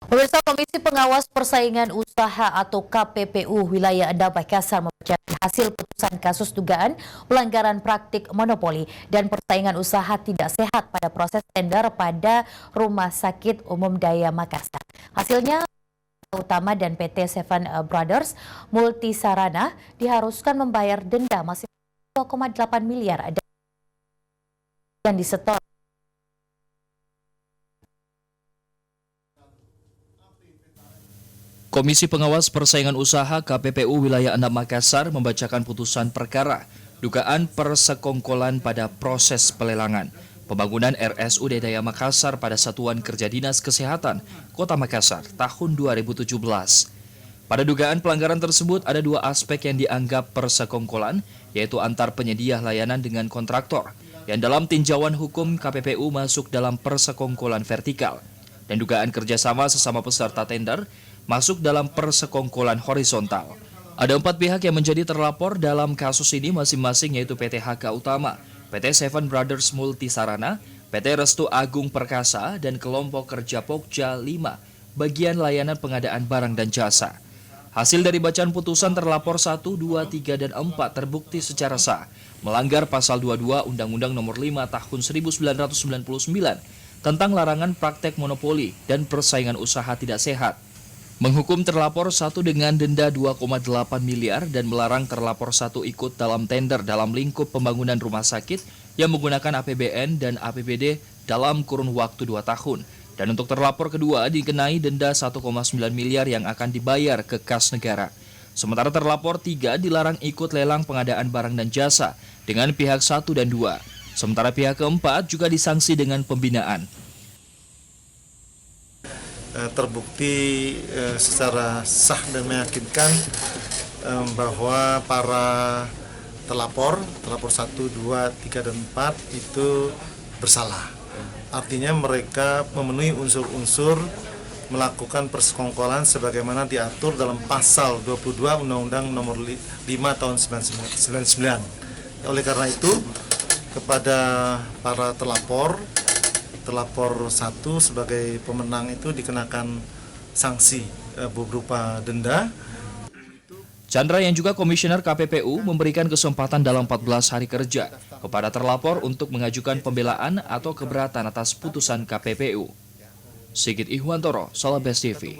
Pemirsa, Komisi Pengawas Persaingan Usaha atau KPPU Wilayah 6 Makassar membacakan hasil putusan kasus dugaan pelanggaran praktik monopoli dan persaingan usaha tidak sehat pada proses tender pada Rumah Sakit Umum Daya Makassar. Hasilnya, Utama dan PT Seven Brothers Multisarana diharuskan membayar denda maksimal 2,8 miliar dan disetor. Komisi Pengawas Persaingan Usaha KPPU Wilayah 6 Makassar membacakan putusan perkara dugaan persekongkolan pada proses pelelangan pembangunan RSUD Daya Makassar pada Satuan Kerja Dinas Kesehatan Kota Makassar tahun 2017. Pada dugaan pelanggaran tersebut ada dua aspek yang dianggap persekongkolan, yaitu antar penyedia layanan dengan kontraktor, yang dalam tinjauan hukum KPPU masuk dalam persekongkolan vertikal, dan dugaan kerjasama sesama peserta tender masuk dalam persekongkolan horizontal. Ada 4 pihak yang menjadi terlapor dalam kasus ini masing-masing, yaitu PT HK Utama, PT Seven Brothers Multisarana, PT Restu Agung Perkasa, dan kelompok kerja Pokja 5, bagian layanan pengadaan barang dan jasa. Hasil dari bacaan putusan terlapor 1, 2, 3, dan 4 terbukti secara sah, melanggar pasal 22 Undang-Undang Nomor 5 Tahun 1999 tentang larangan praktek monopoli dan persaingan usaha tidak sehat. Menghukum terlapor 1 dengan denda 2,8 miliar dan melarang terlapor 1 ikut dalam tender dalam lingkup pembangunan rumah sakit yang menggunakan APBN dan APBD dalam kurun waktu 2 tahun. Dan untuk terlapor kedua dikenai denda 1,9 miliar yang akan dibayar ke kas negara. Sementara terlapor 3 dilarang ikut lelang pengadaan barang dan jasa dengan pihak 1 dan 2. Sementara pihak keempat juga disanksi dengan pembinaan. Terbukti secara sah dan meyakinkan bahwa para terlapor 1, 2, 3, dan 4 itu bersalah. Artinya mereka memenuhi unsur-unsur melakukan persekongkolan sebagaimana diatur dalam pasal 22 Undang-Undang Nomor 5 Tahun 1999. Oleh karena itu, kepada para terlapor 1 sebagai pemenang itu dikenakan sanksi berupa denda. Chandra yang juga komisioner KPPU memberikan kesempatan dalam 14 hari kerja kepada terlapor untuk mengajukan pembelaan atau keberatan atas putusan KPPU. Sigit Ihwantoro, Solabes TV.